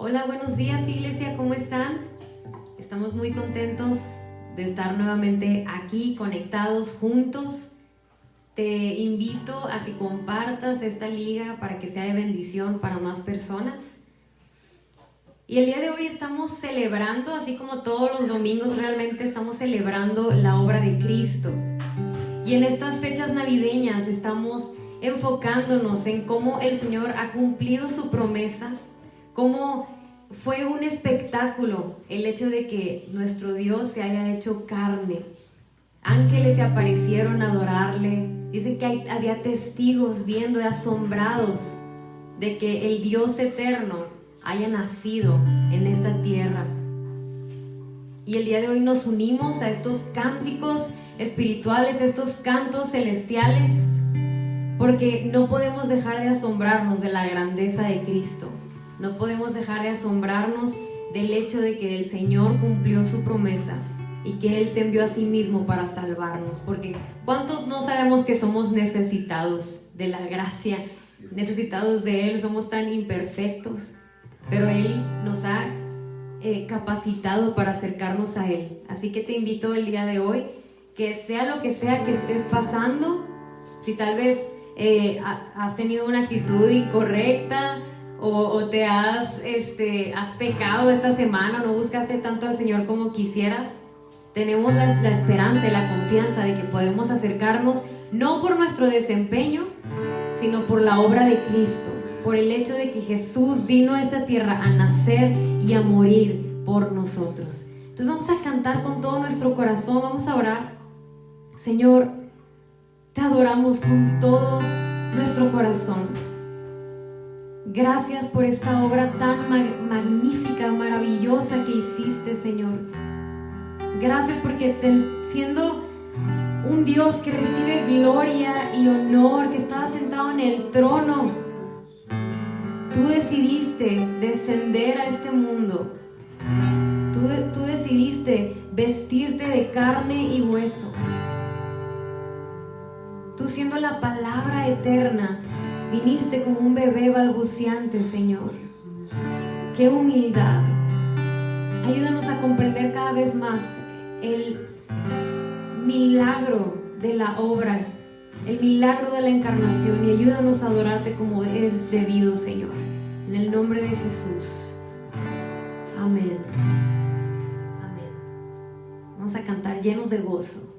Hola, buenos días iglesia, ¿cómo están? Estamos muy contentos de estar nuevamente aquí conectados juntos. Te invito a que compartas esta liga para que sea de bendición para más personas. Y el día de hoy estamos celebrando, así como todos los domingos realmente estamos celebrando la obra de Cristo. Y en estas fechas navideñas estamos enfocándonos en cómo el Señor ha cumplido su promesa, cómo fue un espectáculo el hecho de que nuestro Dios se haya hecho carne. Ángeles se aparecieron a adorarle. Dice que había testigos viendo, asombrados de que el Dios eterno haya nacido en esta tierra. Y el día de hoy nos unimos a estos cánticos espirituales, estos cantos celestiales, porque no podemos dejar de asombrarnos de la grandeza de Cristo. No podemos dejar de asombrarnos del hecho de que el Señor cumplió su promesa y que Él se envió a sí mismo para salvarnos. Porque ¿cuántos no sabemos que somos necesitados de la gracia, necesitados de Él? Somos tan imperfectos, pero Él nos ha capacitado para acercarnos a Él. Así que te invito el día de hoy, que sea lo que sea que estés pasando, si tal vez has tenido una actitud incorrecta o te has pecado esta semana, no buscaste tanto al Señor como quisieras, tenemos la esperanza y la confianza de que podemos acercarnos no por nuestro desempeño, sino por la obra de Cristo, por el hecho de que Jesús vino a esta tierra a nacer y a morir por nosotros. Entonces vamos a cantar con todo nuestro corazón, vamos a orar. Señor, te adoramos con todo nuestro corazón. Gracias por esta obra tan magnífica, maravillosa que hiciste, Señor. Gracias porque siendo un Dios que recibe gloria y honor, que estaba sentado en el trono, tú decidiste descender a este mundo. Tú decidiste vestirte de carne y hueso. Tú, siendo la palabra eterna, viniste como un bebé balbuceante, Señor. ¡Qué humildad! Ayúdanos a comprender cada vez más el milagro de la obra, el milagro de la encarnación, y ayúdanos a adorarte como es debido, Señor. En el nombre de Jesús. Amén. Amén. Vamos a cantar llenos de gozo.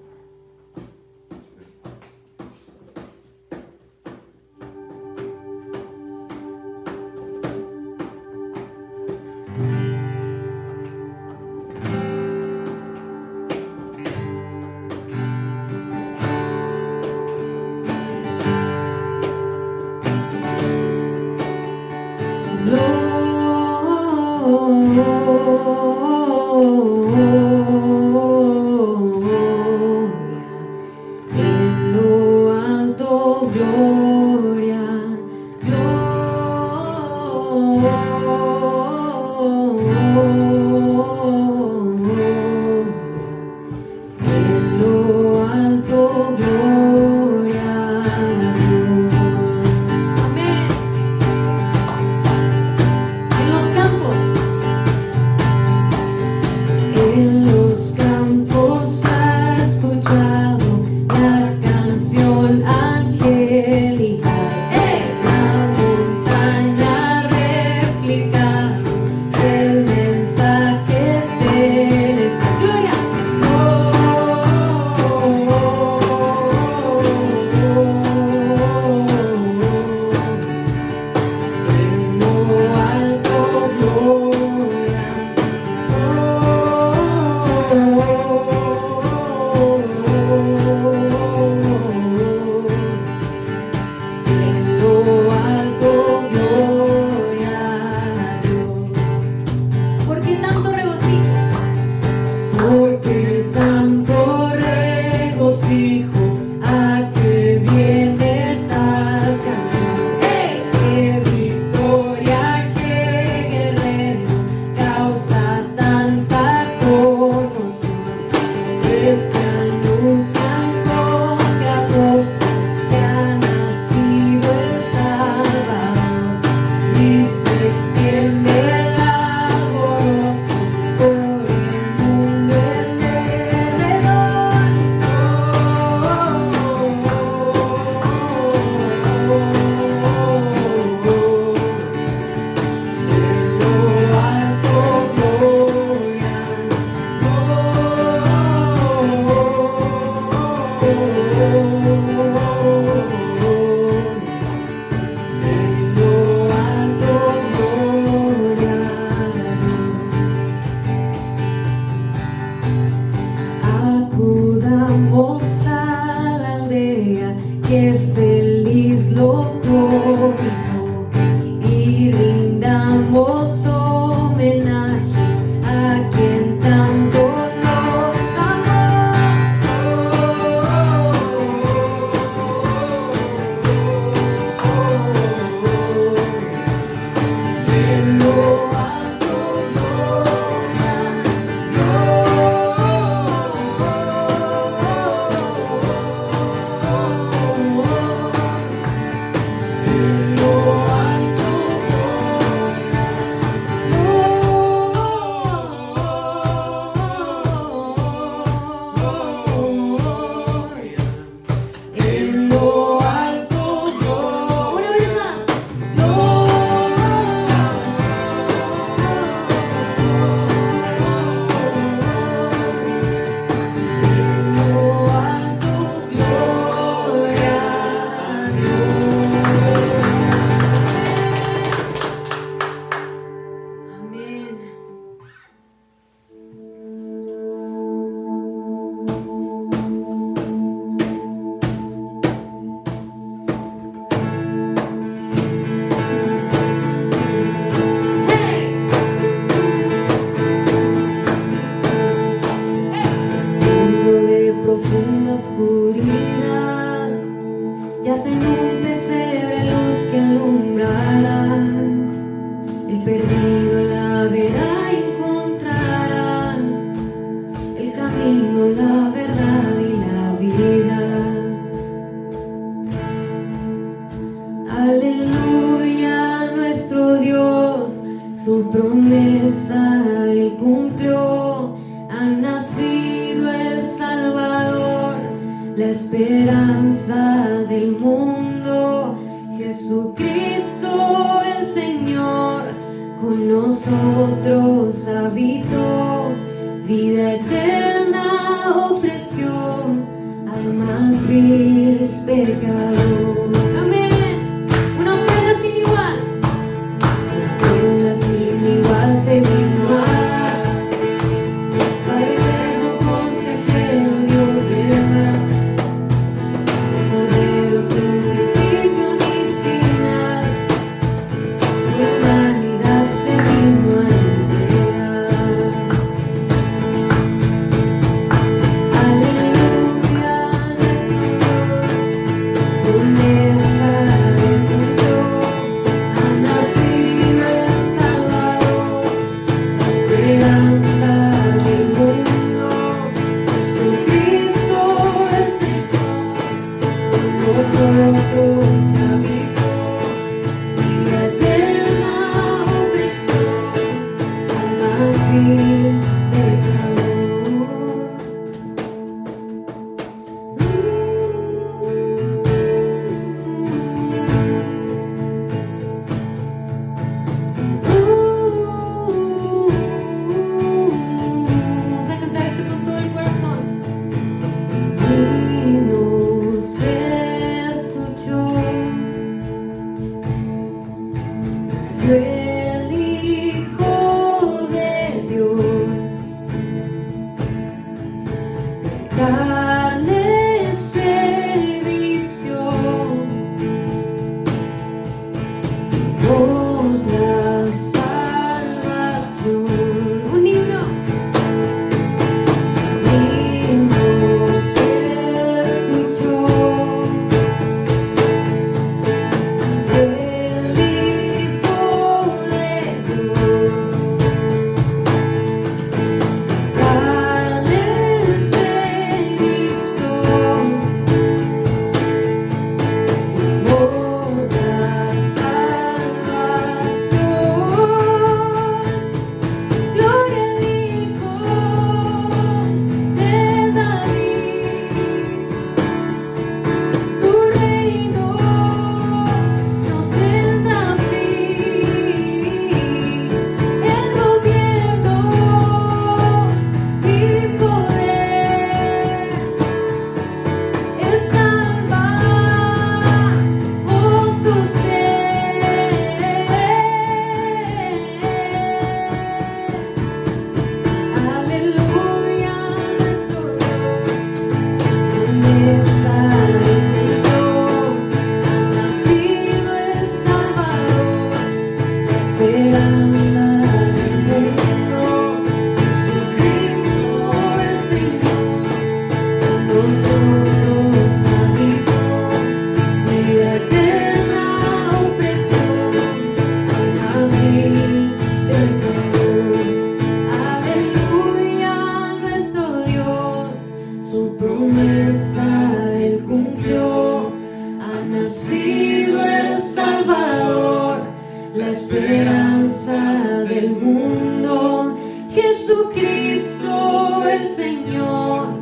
la esperanza del mundo, Jesucristo el Señor,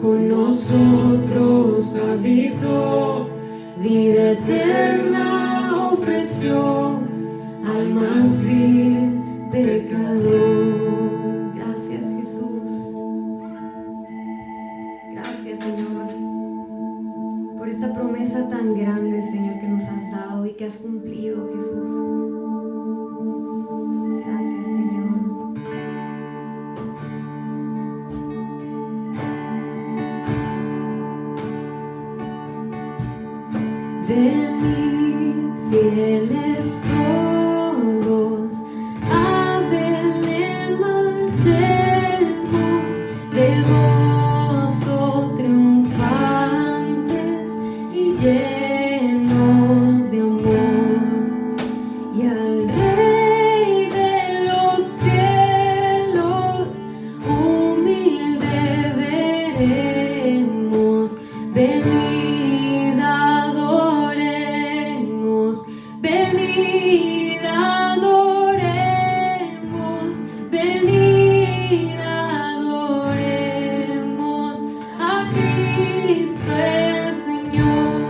con nosotros habitó, vida eterna ofreció al más vil pecador. Gracias, Jesús. Gracias, Señor, por esta promesa tan grande, Señor, que nos has dado y que has cumplido, Jesús. Gracias, Señor. Venid, fieles todos, a Belén marchemos, de gozo triunfantes y llenos de amor, y al Rey de los cielos humilde veremos. Venid, adoremos, venid, adoremos, venid, adoremos a Cristo el Señor.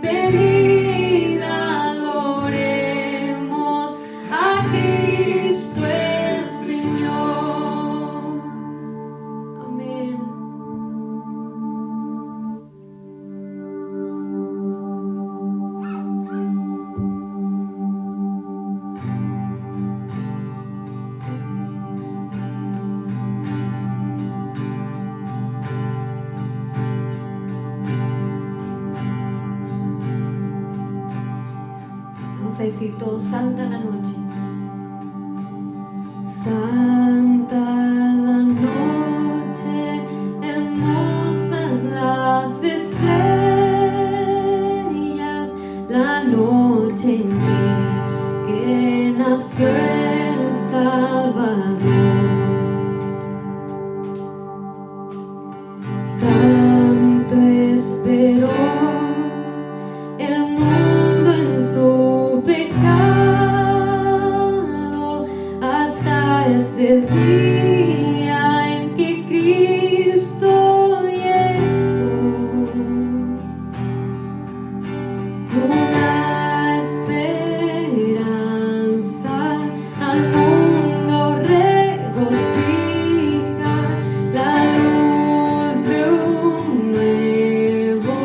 venid adoremos a Cristo el Señor. Amén. Vamos a decir todos: santa la noche. Santa la noche, hermosas las estrellas, la noche en que nació el Salvador. Tanto esperó el mundo en su pecado hasta ese día en que Cristo llegó. Una esperanza al mundo regocija, la luz de un nuevo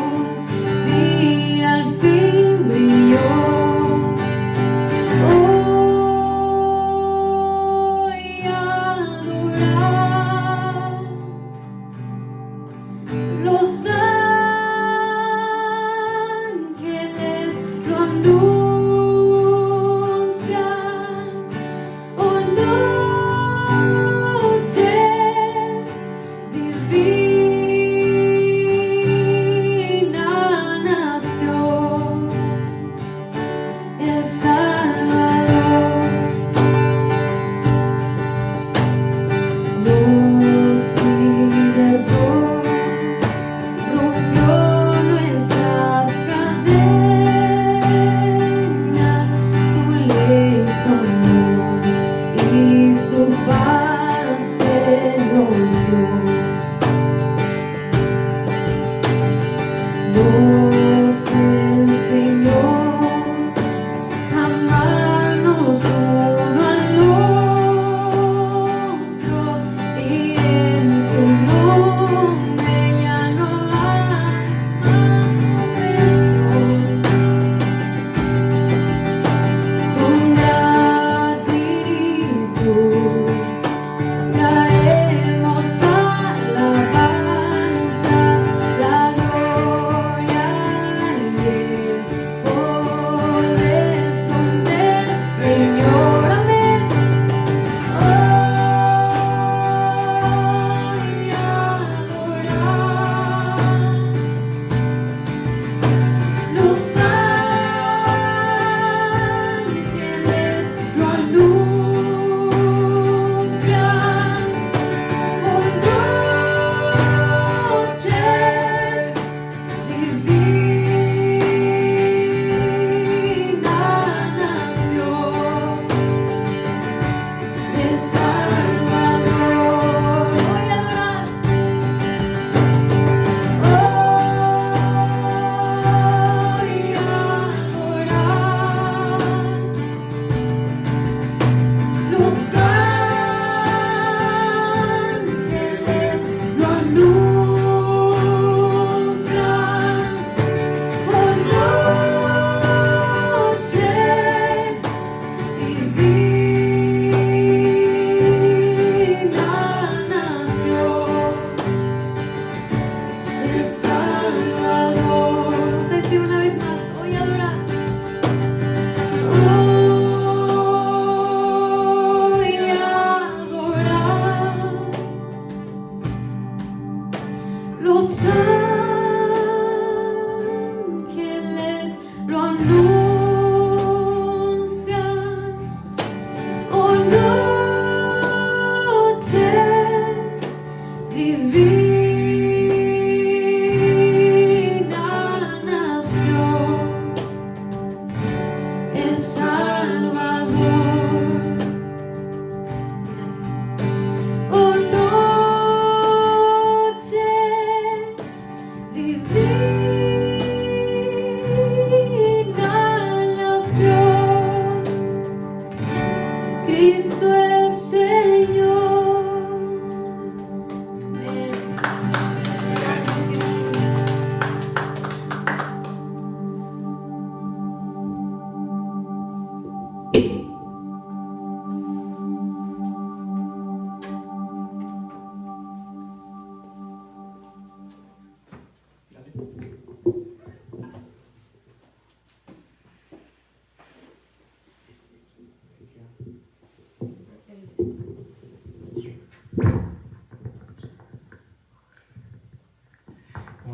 día al fin brilló. Hoy adorar los ángeles lo anuncian. Oh noche divina, nació el Salvador. Nos libertó, rompió nuestras cadenas.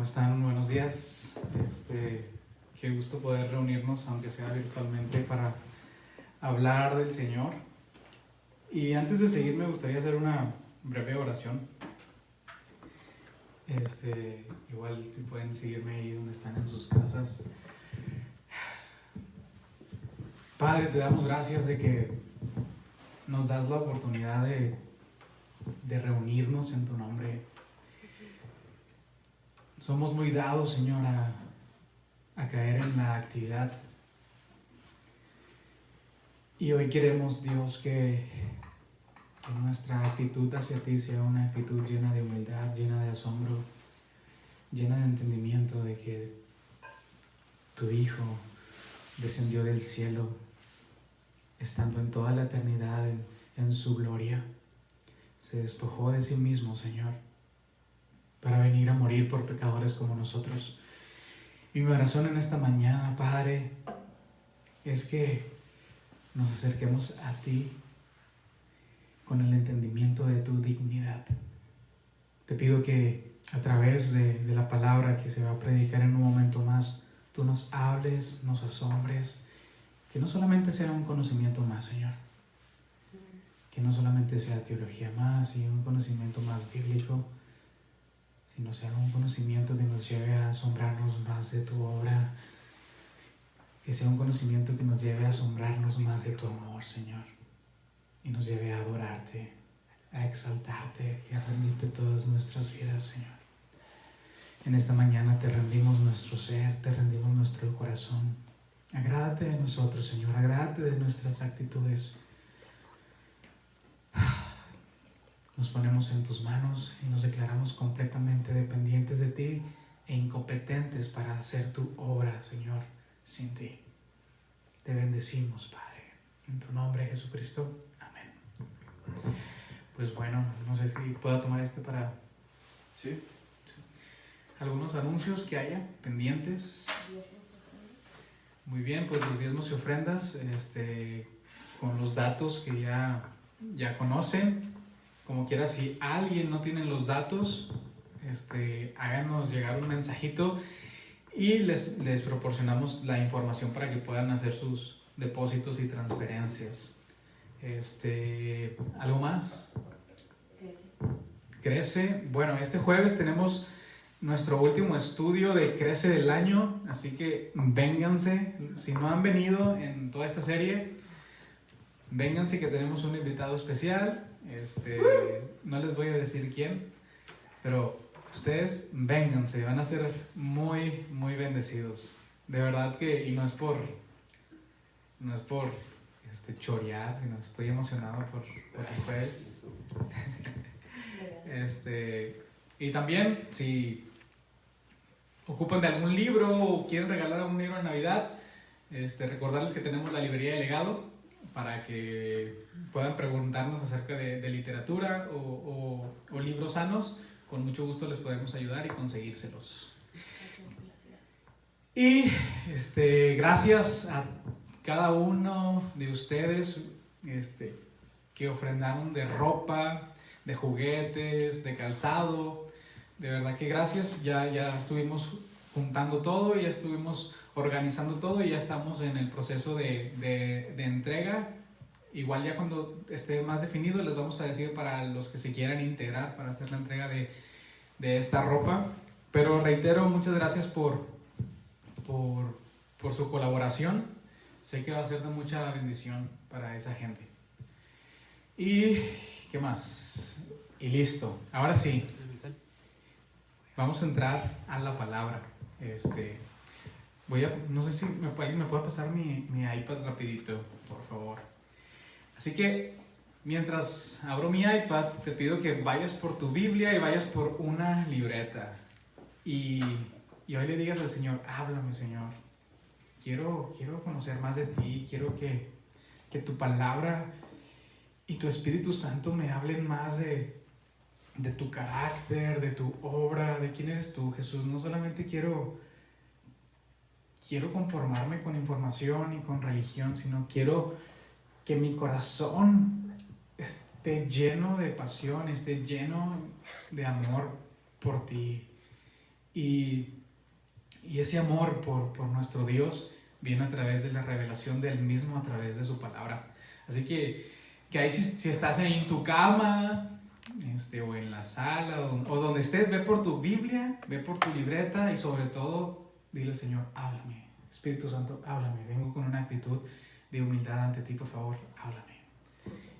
están? Buenos días. Qué gusto poder reunirnos, aunque sea virtualmente, para hablar del Señor. Y antes de seguir, me gustaría hacer una breve oración. Igual, si pueden seguirme ahí donde están en sus casas. Padre, te damos gracias de que nos das la oportunidad de reunirnos en tu nombre. Somos muy dados, Señor, a caer en la actividad. Y hoy queremos, Dios, que nuestra actitud hacia ti sea una actitud llena de humildad, llena de asombro, llena de entendimiento de que tu Hijo descendió del cielo, estando en toda la eternidad en su gloria. Se despojó de sí mismo, Señor, para venir a morir por pecadores como nosotros. Y mi oración en esta mañana, Padre, es que nos acerquemos a ti con el entendimiento de tu dignidad. Te pido que a través de la palabra que se va a predicar en un momento más, tú nos hables, nos asombres, que no solamente sea un conocimiento más, Señor, que no solamente sea teología más y un conocimiento más bíblico, sino sea un conocimiento que nos lleve a asombrarnos más de tu obra, que sea un conocimiento que nos lleve a asombrarnos más de tu amor, Señor, y nos lleve a adorarte, a exaltarte y a rendirte todas nuestras vidas, Señor. En esta mañana te rendimos nuestro ser, te rendimos nuestro corazón. Agrádate de nosotros, Señor, agrádate de nuestras actitudes. Nos ponemos en tus manos y nos declaramos completamente dependientes de ti e incompetentes para hacer tu obra, Señor, sin ti. Te bendecimos, Padre. En tu nombre, Jesucristo. Amén. Pues bueno, no sé si puedo tomar para... ¿Sí? Algunos anuncios que haya pendientes. Muy bien, pues los diezmos y ofrendas, con los datos que ya conocen. Como quiera, si alguien no tiene los datos, háganos llegar un mensajito y les proporcionamos la información para que puedan hacer sus depósitos y transferencias. ¿Algo más? Crece. Bueno, este jueves tenemos nuestro último estudio de Crece del año, así que vénganse. Si no han venido en toda esta serie, vénganse, que tenemos un invitado especial. No les voy a decir quién, pero ustedes vénganse, van a ser muy, muy bendecidos. De verdad que, y no es por chorear, sino estoy emocionado por el jueves. Y también, si ocupan de algún libro o quieren regalar algún libro en Navidad, recordarles que tenemos la librería de legado para que puedan preguntarnos acerca de literatura o libros sanos. Con mucho gusto les podemos ayudar y conseguírselos. Y gracias a cada uno de ustedes que ofrendaron de ropa, de juguetes, de calzado. De verdad que gracias. Ya estuvimos juntando todo, ya estuvimos organizando todo y ya estamos en el proceso de entrega. Igual ya cuando esté más definido les vamos a decir para los que se quieran integrar para hacer la entrega de esta ropa. Pero reitero, muchas gracias por su colaboración. Sé que va a ser de mucha bendición para esa gente. Y ¿qué más? Y listo. Ahora sí, vamos a entrar a la palabra. No sé si alguien me puede pasar mi iPad rapidito, por favor. Así que mientras abro mi iPad, te pido que vayas por tu Biblia y vayas por una libreta. Y hoy le digas al Señor: háblame, Señor. Quiero conocer más de ti. Quiero que tu palabra y tu Espíritu Santo me hablen más de tu carácter, de tu obra, de quién eres tú, Jesús. No solamente quiero conformarme con información y con religión, sino quiero que mi corazón esté lleno de pasión, esté lleno de amor por ti. Y ese amor por nuestro Dios viene a través de la revelación del mismo, a través de su palabra. Así que ahí si estás ahí en tu cama, o en la sala, o donde estés, ve por tu Biblia, ve por tu libreta y sobre todo, dile al Señor, háblame. Espíritu Santo, háblame. Vengo con una actitud de humildad ante ti, por favor, háblame.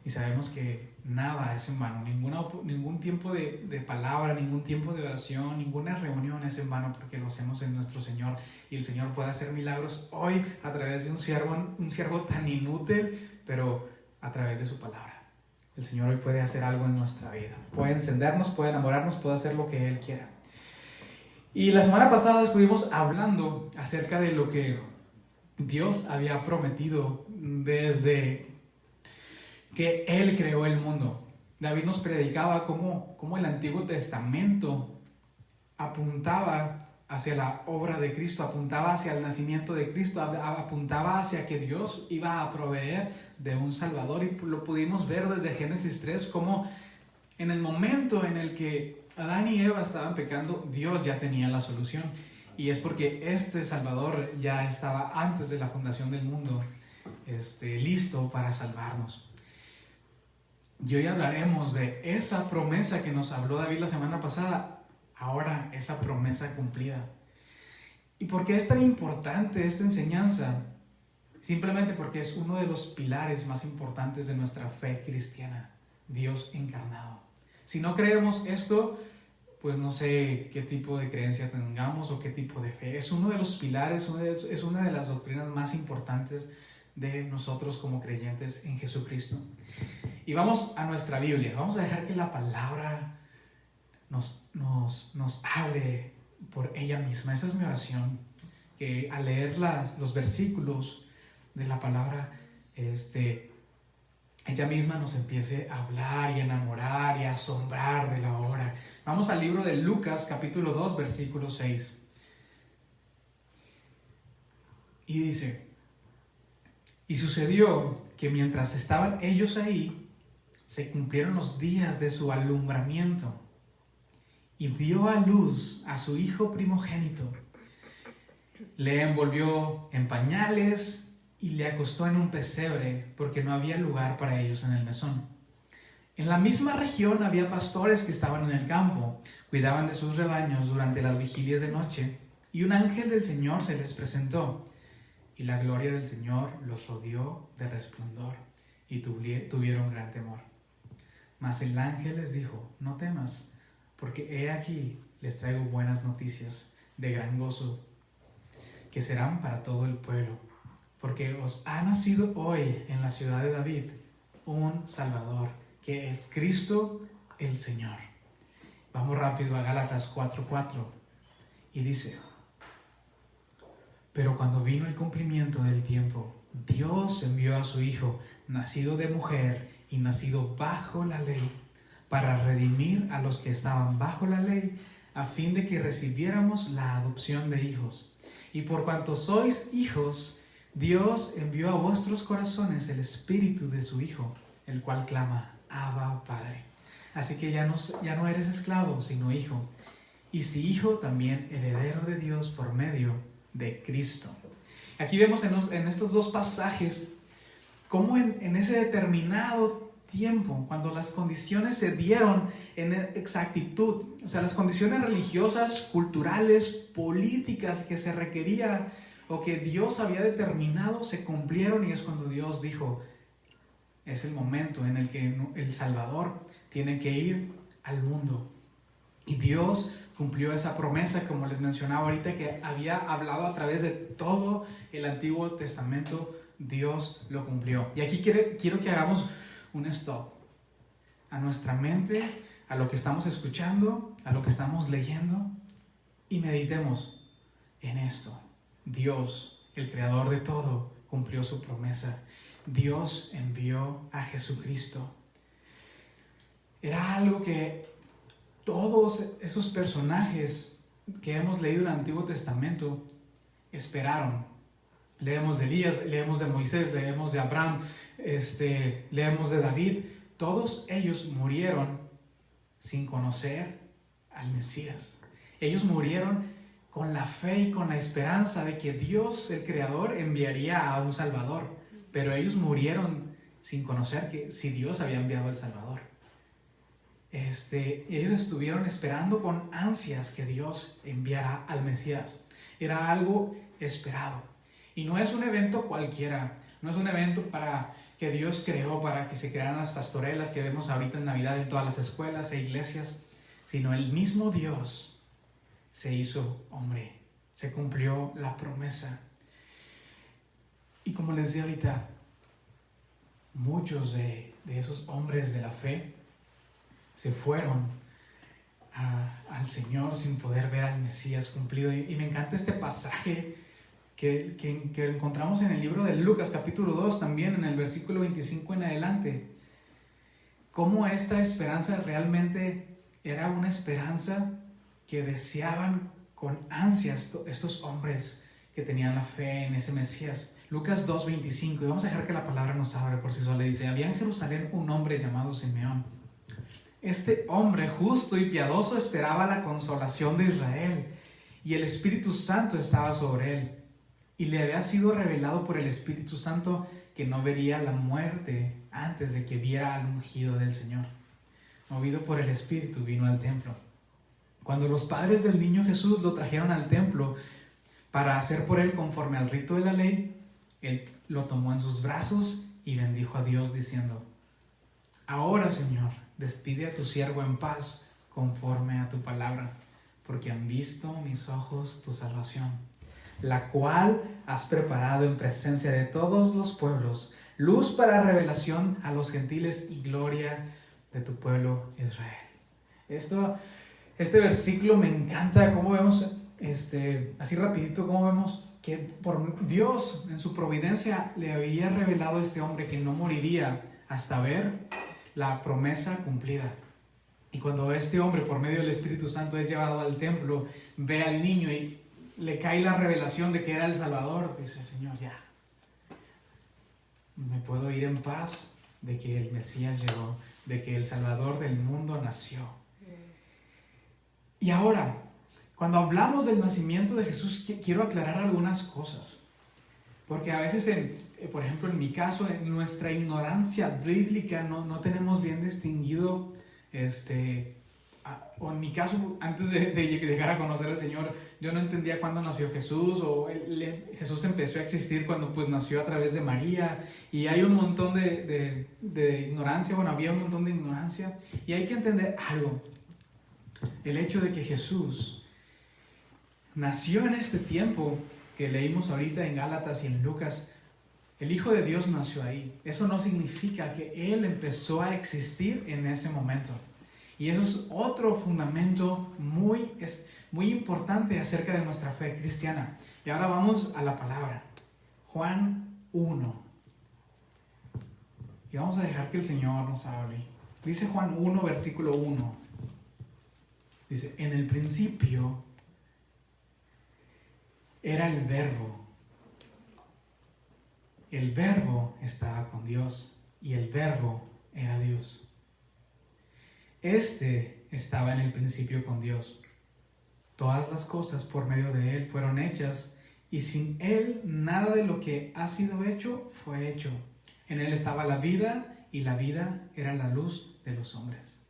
Y sabemos que nada es en vano, ningún tiempo de palabra, ningún tiempo de oración, ninguna reunión es en vano, porque lo hacemos en nuestro Señor. Y el Señor puede hacer milagros hoy a través de un siervo tan inútil, pero a través de su palabra. El Señor hoy puede hacer algo en nuestra vida. Puede encendernos, puede enamorarnos, puede hacer lo que Él quiera. Y la semana pasada estuvimos hablando acerca de lo que Dios había prometido desde que Él creó el mundo. David nos predicaba cómo el Antiguo Testamento apuntaba hacia la obra de Cristo, apuntaba hacia el nacimiento de Cristo, apuntaba hacia que Dios iba a proveer de un Salvador. Y lo pudimos ver desde Génesis 3, como en el momento en el que Adán y Eva estaban pecando, Dios ya tenía la solución. Y es porque este Salvador ya estaba antes de la fundación del mundo, listo para salvarnos. Y hoy hablaremos de esa promesa que nos habló David la semana pasada, ahora esa promesa cumplida. ¿Y por qué es tan importante esta enseñanza? Simplemente porque es uno de los pilares más importantes de nuestra fe cristiana, Dios encarnado. Si no creemos esto, pues no sé qué tipo de creencia tengamos o qué tipo de fe. Es uno de los pilares, es una de las doctrinas más importantes de nosotros como creyentes en Jesucristo. Y vamos a nuestra Biblia, vamos a dejar que la palabra nos hable por ella misma. Esa es mi oración, que al leer los versículos de la palabra, ella misma nos empiece a hablar y a enamorar y a asombrar de la obra. Vamos al libro de Lucas, capítulo 2, versículo 6. Y dice: y sucedió que mientras estaban ellos ahí, se cumplieron los días de su alumbramiento, y dio a luz a su hijo primogénito. Le envolvió en pañales y le acostó en un pesebre, porque no había lugar para ellos en el mesón. En la misma región había pastores que estaban en el campo, cuidaban de sus rebaños durante las vigilias de noche, y un ángel del Señor se les presentó, y la gloria del Señor los rodeó de resplandor, y tuvieron gran temor. Mas el ángel les dijo: no temas, porque he aquí les traigo buenas noticias de gran gozo, que serán para todo el pueblo, porque os ha nacido hoy en la ciudad de David un Salvador, que es Cristo el Señor. Vamos rápido a Gálatas 4:4, y dice: pero cuando vino el cumplimiento del tiempo, Dios envió a su Hijo, nacido de mujer y nacido bajo la ley, para redimir a los que estaban bajo la ley, a fin de que recibiéramos la adopción de hijos. Y por cuanto sois hijos, Dios envió a vuestros corazones el espíritu de su Hijo, el cual clama: Abba, Padre. Así que ya no eres esclavo, sino hijo. Y si hijo, también heredero de Dios por medio de Cristo. Aquí vemos en estos dos pasajes cómo en ese determinado tiempo, cuando las condiciones se dieron en exactitud, o sea, las condiciones religiosas, culturales, políticas que se requería o que Dios había determinado, se cumplieron, y es cuando Dios dijo: es el momento en el que el Salvador tiene que ir al mundo. Y Dios cumplió esa promesa, como les mencionaba ahorita, que había hablado a través de todo el Antiguo Testamento. Dios lo cumplió. Y aquí quiero que hagamos un stop a nuestra mente, a lo que estamos escuchando, a lo que estamos leyendo, y meditemos en esto. Dios, el creador de todo, cumplió su promesa. Dios envió a Jesucristo. Era algo que todos esos personajes que hemos leído en el Antiguo Testamento esperaron. Leemos de Elías, leemos de Moisés, leemos de Abraham, leemos de David. Todos ellos murieron sin conocer al Mesías. Ellos murieron con la fe y con la esperanza de que Dios, el Creador, enviaría a un Salvador. Pero ellos murieron sin conocer que si Dios había enviado al Salvador. Ellos estuvieron esperando con ansias que Dios enviara al Mesías. Era algo esperado. Y no es un evento cualquiera. No es un evento que Dios creó para que se crearan las pastorelas que vemos ahorita en Navidad en todas las escuelas e iglesias. Sino el mismo Dios se hizo hombre. Se cumplió la promesa. Y como les decía ahorita, muchos de esos hombres de la fe se fueron al Señor sin poder ver al Mesías cumplido. Y me encanta este pasaje que encontramos en el libro de Lucas capítulo 2, también en el versículo 25 en adelante. Cómo esta esperanza realmente era una esperanza que deseaban con ansias estos hombres que tenían la fe en ese Mesías. Lucas 2:25, y vamos a dejar que la palabra nos hable por sí sola. Dice: había en Jerusalén un hombre llamado Simeón. Este hombre justo y piadoso esperaba la consolación de Israel, y el Espíritu Santo estaba sobre él. Y le había sido revelado por el Espíritu Santo que no vería la muerte antes de que viera al ungido del Señor. Movido por el Espíritu, vino al templo. Cuando los padres del niño Jesús lo trajeron al templo para hacer por él conforme al rito de la ley, él lo tomó en sus brazos y bendijo a Dios diciendo: ahora, Señor, despide a tu siervo en paz conforme a tu palabra, porque han visto mis ojos tu salvación, la cual has preparado en presencia de todos los pueblos, luz para revelación a los gentiles y gloria de tu pueblo Israel. Este versículo me encanta, cómo vemos, así rapidito, cómo vemos que por Dios en su providencia le había revelado a este hombre que no moriría hasta ver la promesa cumplida. Y cuando este hombre, por medio del Espíritu Santo, es llevado al templo, ve al niño y le cae la revelación de que era el Salvador, dice: Señor, ya me puedo ir en paz de que el Mesías llegó, de que el Salvador del mundo nació. Y ahora, cuando hablamos del nacimiento de Jesús, quiero aclarar algunas cosas. Porque a veces, por ejemplo, en mi caso, en nuestra ignorancia bíblica, no tenemos bien distinguido, o en mi caso, antes de llegar a conocer al Señor, yo no entendía cuándo nació Jesús, o Jesús empezó a existir cuando pues nació a través de María, y hay un montón de ignorancia, había un montón de ignorancia, y hay que entender algo. El hecho de que Jesús nació en este tiempo que leímos ahorita en Gálatas y en Lucas, el Hijo de Dios nació ahí. Eso no significa que Él empezó a existir en ese momento. Y eso es otro fundamento muy importante acerca de nuestra fe cristiana. Y ahora vamos a la palabra. Juan 1. Y vamos a dejar que el Señor nos hable. Dice Juan 1, versículo 1. Dice: en el principio era el Verbo. El Verbo estaba con Dios y el Verbo era Dios. Estaba en el principio con Dios. Todas las cosas por medio de Él fueron hechas, y sin Él nada de lo que ha sido hecho fue hecho. En Él estaba la vida, y la vida era la luz de los hombres.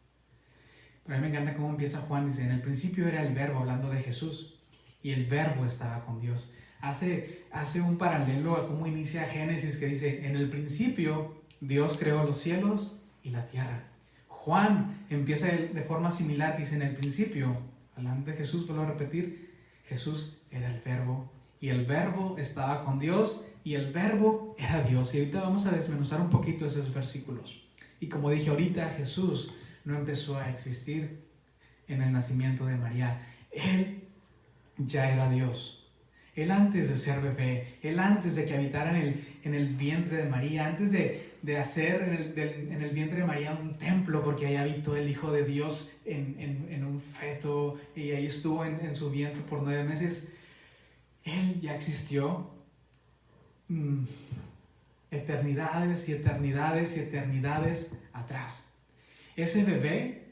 Pero a mí me encanta cómo empieza Juan. Dice: en el principio era el Verbo, hablando de Jesús, y el Verbo estaba con Dios. Hace un paralelo a cómo inicia Génesis, que dice: en el principio Dios creó los cielos y la tierra. Juan empieza de forma similar, dice: en el principio, hablando de Jesús, vuelvo a repetir, Jesús era el Verbo, y el Verbo estaba con Dios, y el Verbo era Dios. Y ahorita vamos a desmenuzar un poquito esos versículos. Y como dije ahorita, Jesús no empezó a existir en el nacimiento de María. Él ya era Dios. Él antes de ser bebé, Él antes de que habitara en el vientre de María, antes de hacer en el vientre de María un templo, porque ahí habitó el Hijo de Dios en un feto, y ahí estuvo en su vientre por 9 meses, Él ya existió eternidades y eternidades y eternidades atrás. Ese bebé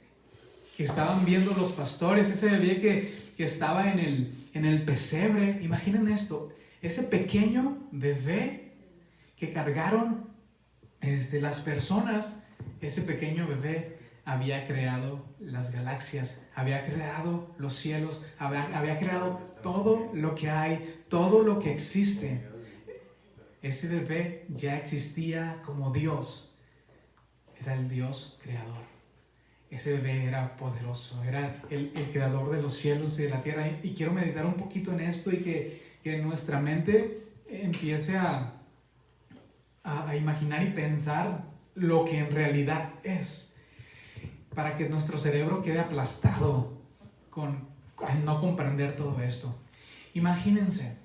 que estaban viendo los pastores, ese bebé que estaba en el pesebre. Imaginen esto, ese pequeño bebé que cargaron las personas, ese pequeño bebé había creado las galaxias, había creado los cielos, había creado todo lo que hay, todo lo que existe. Ese bebé ya existía como Dios, era el Dios creador. Ese bebé era poderoso, era el creador de los cielos y de la tierra. Y quiero meditar un poquito en esto y que nuestra mente empiece a imaginar y pensar lo que en realidad es, para que nuestro cerebro quede aplastado al no comprender todo esto. Imagínense,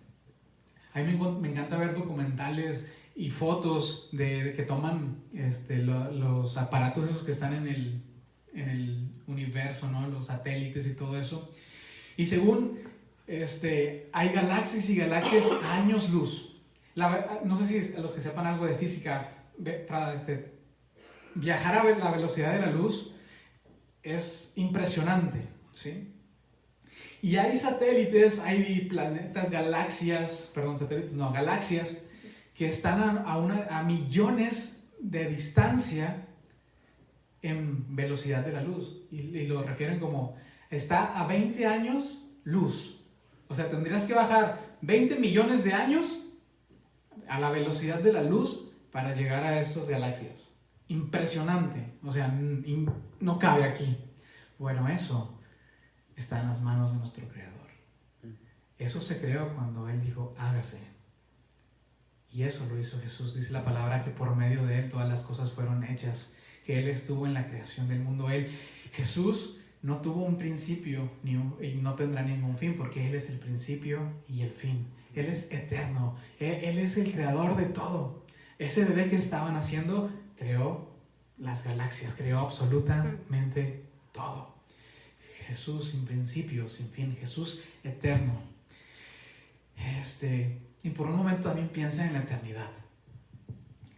a mí me encanta ver documentales y fotos de que toman los aparatos esos que están en el universo, ¿no? Los satélites y todo eso. Y según hay galaxias y galaxias a años luz. No sé si los que sepan algo de física, viajar a la velocidad de la luz es impresionante, ¿sí? Y hay satélites, hay planetas, galaxias que están a millones de distancia en velocidad de la luz. Y lo refieren como, está a 20 años luz. O sea, tendrías que bajar 20 millones de años a la velocidad de la luz para llegar a esas galaxias. Impresionante, o sea, no cabe aquí. Bueno, eso está en las manos de nuestro Creador. Eso se creó cuando Él dijo, hágase. Y eso lo hizo Jesús. Dice la palabra que por medio de Él todas las cosas fueron hechas, que Él estuvo en la creación del mundo. Jesús no tuvo un principio y no tendrá ningún fin, porque Él es el principio y el fin. Él es eterno, Él es el creador de todo. Ese bebé que estaban haciendo creó las galaxias, creó absolutamente todo. Jesús sin principio, sin fin, Jesús eterno. Y por un momento también piensa en la eternidad.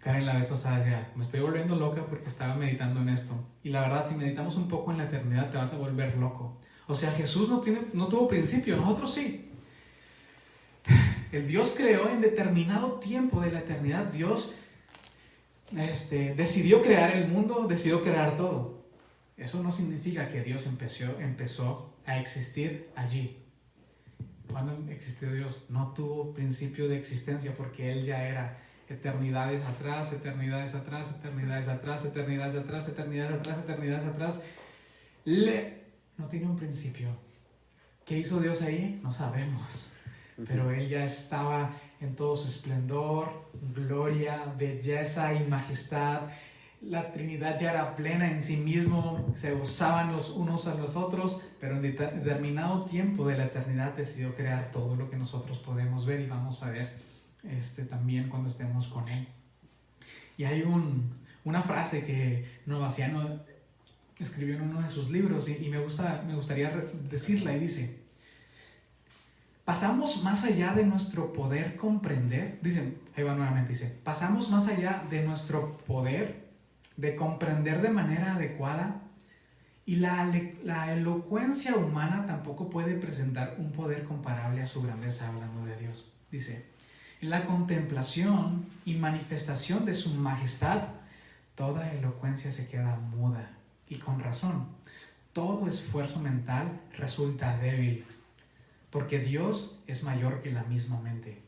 Karen la vez pasada decía, me estoy volviendo loca porque estaba meditando en esto. Y la verdad, si meditamos un poco en la eternidad, te vas a volver loco. O sea, Jesús no tuvo principio, nosotros sí. El Dios creó en determinado tiempo de la eternidad. Dios decidió crear el mundo, decidió crear todo. Eso no significa que Dios empezó a existir allí. Cuando existió Dios, no tuvo principio de existencia, porque Él ya era eternidades atrás, eternidades atrás, eternidades atrás, eternidades atrás, eternidades atrás, eternidades atrás. No tiene un principio. ¿Qué hizo Dios ahí? No sabemos. Pero Él ya estaba en todo su esplendor, gloria, belleza y majestad. La Trinidad ya era plena en sí mismo, se gozaban los unos a los otros, pero en determinado tiempo de la eternidad decidió crear todo lo que nosotros podemos ver y vamos a ver también cuando estemos con Él. Y hay una frase que Novaciano escribió en uno de sus libros y me gustaría decirla, y dice: pasamos más allá de nuestro poder comprender, pasamos más allá de nuestro poder de comprender de manera adecuada, y la elocuencia humana tampoco puede presentar un poder comparable a su grandeza, hablando de Dios. Dice, en la contemplación y manifestación de su majestad, toda elocuencia se queda muda, y con razón. Todo esfuerzo mental resulta débil, porque Dios es mayor que la misma mente.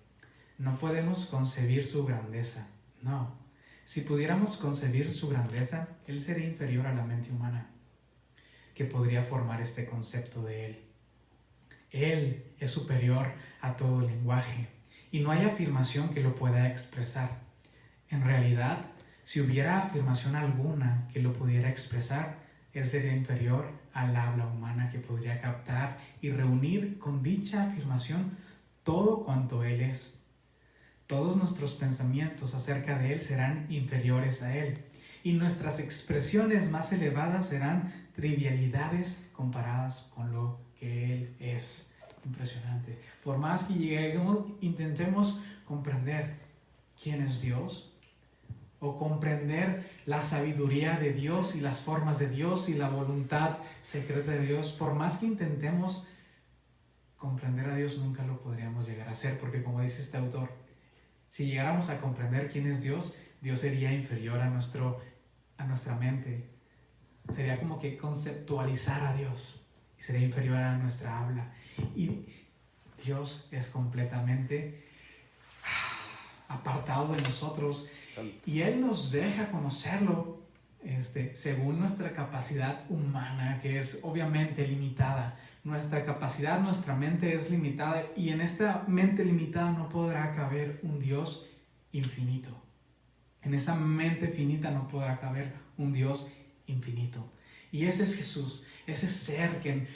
No podemos concebir su grandeza, no. Si pudiéramos concebir su grandeza, Él sería inferior a la mente humana, que podría formar este concepto de Él. Él es superior a todo lenguaje, y no hay afirmación que lo pueda expresar. En realidad, si hubiera afirmación alguna que lo pudiera expresar, Él sería inferior al habla humana, que podría captar y reunir con dicha afirmación todo cuanto Él es. Todos nuestros pensamientos acerca de Él serán inferiores a Él, y nuestras expresiones más elevadas serán trivialidades comparadas con lo que Él es. Impresionante. Por más que intentemos comprender quién es Dios, o comprender la sabiduría de Dios y las formas de Dios y la voluntad secreta de Dios, por más que intentemos, comprender a Dios nunca lo podríamos llegar a hacer, porque como dice este autor, si llegáramos a comprender quién es Dios, Dios sería inferior a nuestra mente. Sería como que conceptualizar a Dios y sería inferior a nuestra habla. Y Dios es completamente apartado de nosotros y Él nos deja conocerlo según nuestra capacidad humana, que es obviamente limitada. Nuestra capacidad, nuestra mente es limitada, y en esta mente limitada no podrá caber un Dios infinito. En esa mente finita no podrá caber un Dios infinito. Y ese es Jesús, ese ser que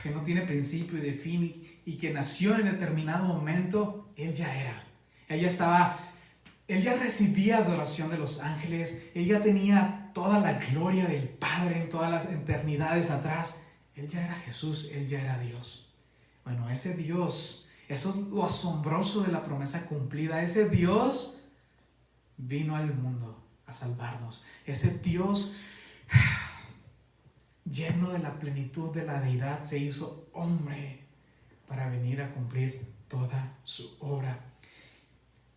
no tiene principio y de fin, y que nació en determinado momento. Él ya era. Él ya recibía adoración de los ángeles. Él ya tenía toda la gloria del Padre en todas las eternidades atrás. Él ya era Jesús, Él ya era Dios. Bueno, ese Dios, eso es lo asombroso de la promesa cumplida. Ese Dios vino al mundo a salvarnos. Ese Dios lleno de la plenitud de la deidad se hizo hombre para venir a cumplir toda su obra.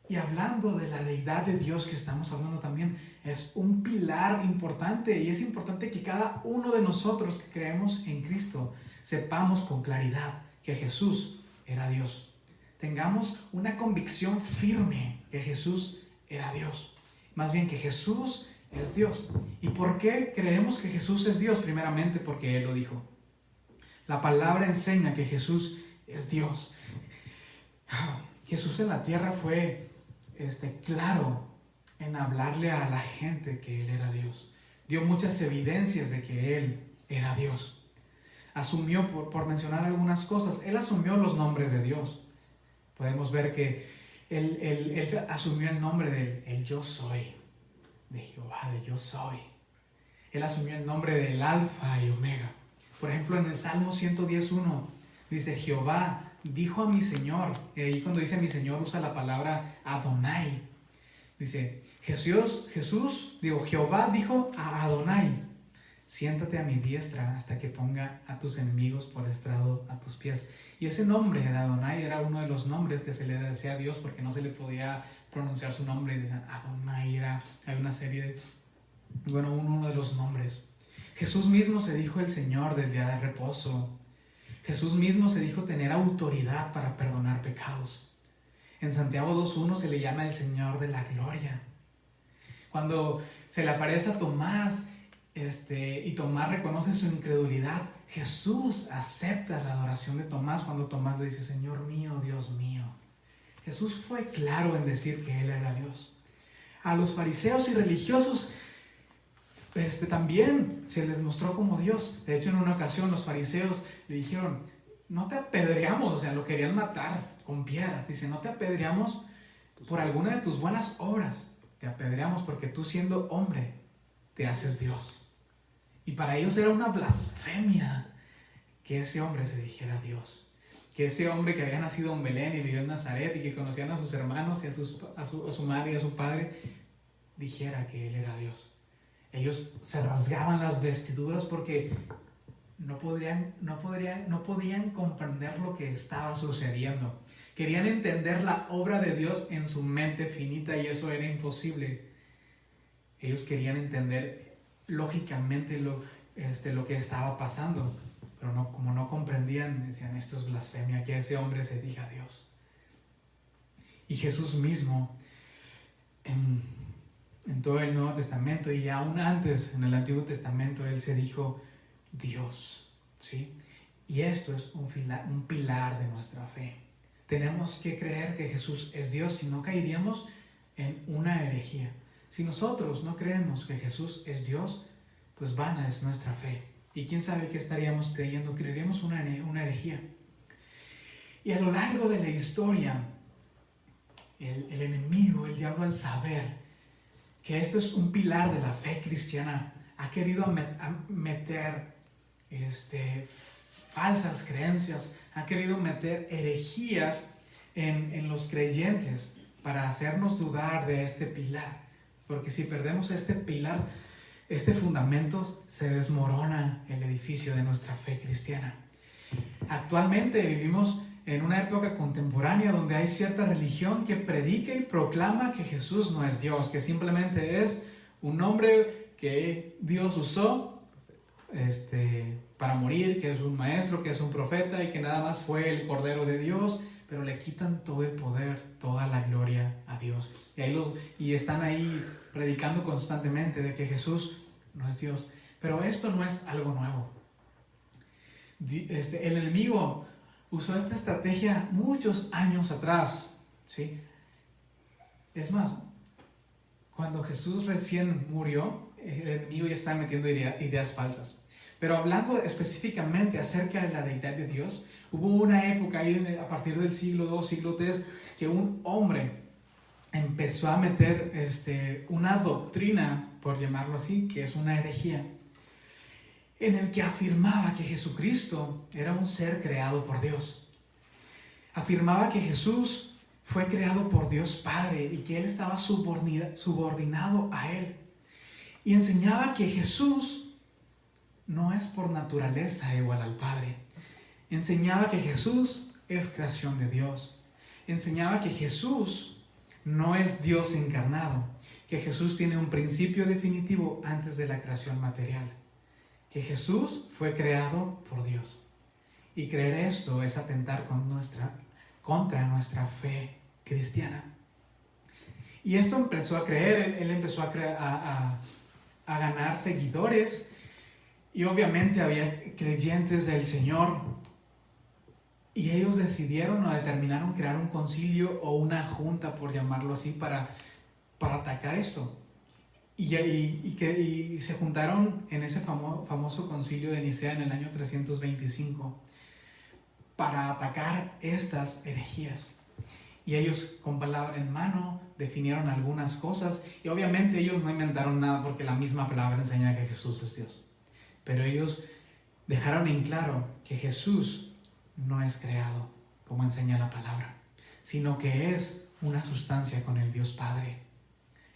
Y hablando de la deidad de Dios que estamos hablando también, es un pilar importante, y es importante que cada uno de nosotros que creemos en Cristo sepamos con claridad que Jesús era Dios. Tengamos una convicción firme que Jesús era Dios. Más bien que Jesús es Dios. ¿Y por qué creemos que Jesús es Dios? Primeramente porque Él lo dijo. La palabra enseña que Jesús es Dios. Jesús en la tierra fue claro en hablarle a la gente que Él era Dios. Dio muchas evidencias de que Él era Dios. Asumió, por mencionar algunas cosas, Él asumió los nombres de Dios. Podemos ver que Él asumió el nombre del yo soy, de Jehová, de yo soy. Él asumió el nombre del Alfa y Omega. Por ejemplo, en el Salmo 110:1 dice: Jehová dijo a mi Señor. Y cuando dice mi Señor usa la palabra Adonai. Dice Jehová dijo a Adonai: siéntate a mi diestra hasta que ponga a tus enemigos por estrado a tus pies. Y ese nombre de Adonai era uno de los nombres que se le decía a Dios, porque no se le podía pronunciar su nombre. Y decían Adonai, hay una serie de, uno de los nombres. Jesús mismo se dijo el Señor del día de reposo. Jesús mismo se dijo tener autoridad para perdonar pecados. En Santiago 2:1 se le llama el Señor de la gloria. Cuando se le aparece a Tomás y Tomás reconoce su incredulidad, Jesús acepta la adoración de Tomás cuando Tomás le dice: Señor mío, Dios mío. Jesús fue claro en decir que Él era Dios. A los fariseos y religiosos también se les mostró como Dios. De hecho, en una ocasión los fariseos le dijeron: no te apedreamos, o sea, lo querían matar con piedras. Dice: no te apedreamos por alguna de tus buenas obras, te apedreamos porque tú, siendo hombre, te haces Dios. Y para ellos era una blasfemia que ese hombre se dijera Dios, que ese hombre que había nacido en Belén y vivió en Nazaret y que conocían a sus hermanos y a su madre y a su padre, dijera que Él era Dios. Ellos se rasgaban las vestiduras porque no podían comprender lo que estaba sucediendo. Querían entender la obra de Dios en su mente finita, y eso era imposible. Ellos querían entender lógicamente lo que estaba pasando, pero como no comprendían, decían: esto es blasfemia, que ese hombre se diga Dios. Y Jesús mismo, en todo el Nuevo Testamento y aún antes en el Antiguo Testamento, Él se dijo Dios, ¿sí? Y esto es un pilar de nuestra fe. Tenemos que creer que Jesús es Dios, si no caeríamos en una herejía. Si nosotros no creemos que Jesús es Dios, pues vana es nuestra fe. Y quién sabe qué estaríamos creyendo, creeríamos una herejía. Y a lo largo de la historia, el enemigo, el diablo, al saber que esto es un pilar de la fe cristiana, ha querido meter falsas creencias, ha querido meter herejías en los creyentes para hacernos dudar de este pilar. Porque si perdemos este pilar, este fundamento, se desmorona el edificio de nuestra fe cristiana. Actualmente vivimos en una época contemporánea donde hay cierta religión que predica y proclama que Jesús no es Dios, que simplemente es un hombre que Dios usó para morir, que es un maestro, que es un profeta y que nada más fue el Cordero de Dios, pero le quitan todo el poder, toda la gloria a Dios. Y están ahí predicando constantemente de que Jesús no es Dios. Pero esto no es algo nuevo. El enemigo usó esta estrategia muchos años atrás, ¿sí? Es más, cuando Jesús recién murió, el enemigo ya estaba metiendo ideas falsas. Pero hablando específicamente acerca de la deidad de Dios, hubo una época ahí a partir del siglo II, siglo III, que un hombre empezó a meter una doctrina, por llamarlo así, que es una herejía, en el que afirmaba que Jesucristo era un ser creado por Dios. Afirmaba que Jesús fue creado por Dios Padre y que Él estaba subordinado a Él. Y enseñaba que Jesús no es por naturaleza igual al Padre. Enseñaba que Jesús es creación de Dios. Enseñaba que Jesús no es Dios encarnado, que Jesús tiene un principio definitivo antes de la creación material, que Jesús fue creado por Dios. Y creer esto es atentar contra nuestra fe cristiana. Y esto empezó a creer, él empezó a ganar seguidores, y obviamente había creyentes del Señor, y ellos decidieron o determinaron crear un concilio o una junta, por llamarlo así, para atacar esto. Y se juntaron en ese famoso concilio de Nicea en el año 325 para atacar estas herejías. Y ellos, con palabra en mano, definieron algunas cosas. Y obviamente ellos no inventaron nada, porque la misma palabra enseña que Jesús es Dios. Pero ellos dejaron en claro que Jesús no es creado, como enseña la palabra, sino que es una sustancia con el Dios Padre.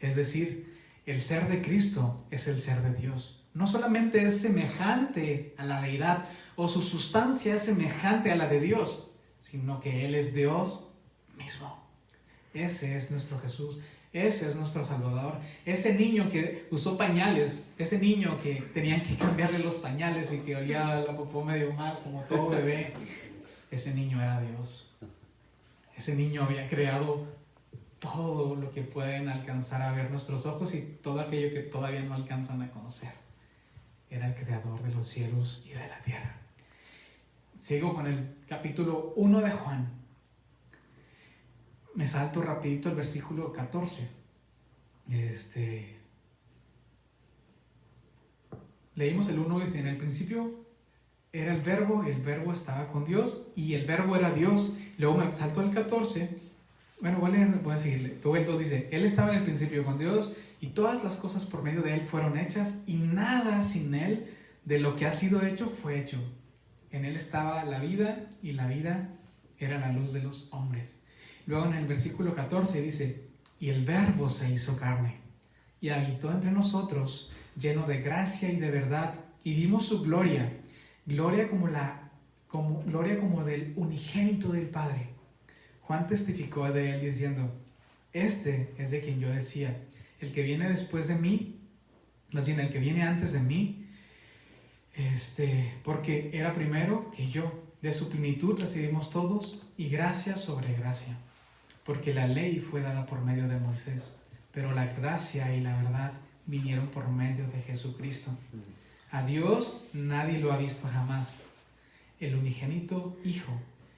Es decir, el ser de Cristo es el ser de Dios. No solamente es semejante a la deidad, o su sustancia es semejante a la de Dios, sino que Él es Dios mismo. Ese es nuestro Jesús, ese es nuestro Salvador. Ese niño que usó pañales, ese niño que tenían que cambiarle los pañales y que olía la popó medio mal, como todo bebé, ese niño era Dios. Ese niño había creado todo lo que pueden alcanzar a ver nuestros ojos y todo aquello que todavía no alcanzan a conocer. Era el creador de los cielos y de la tierra. Sigo con el capítulo 1 de Juan. Me salto rapidito el versículo 14. Leímos el 1 y dice: en el principio era el verbo, y el verbo estaba con Dios, y el verbo era Dios. Luego me salto al 14. Bueno, voy a seguirle. Luego el 2 dice: Él estaba en el principio con Dios, y todas las cosas por medio de Él fueron hechas, y nada sin Él de lo que ha sido hecho fue hecho. En Él estaba la vida, y la vida era la luz de los hombres. Luego en el versículo 14 dice: y el Verbo se hizo carne, y habitó entre nosotros, lleno de gracia y de verdad, y vimos su gloria, gloria como del unigénito del Padre. Juan testificó de Él diciendo: este es de quien yo decía, el que viene después de mí, más bien el que viene antes de mí, porque era primero que yo. De su plenitud recibimos todos, y gracia sobre gracia. Porque la ley fue dada por medio de Moisés, pero la gracia y la verdad vinieron por medio de Jesucristo. A Dios nadie lo ha visto jamás. El unigénito Hijo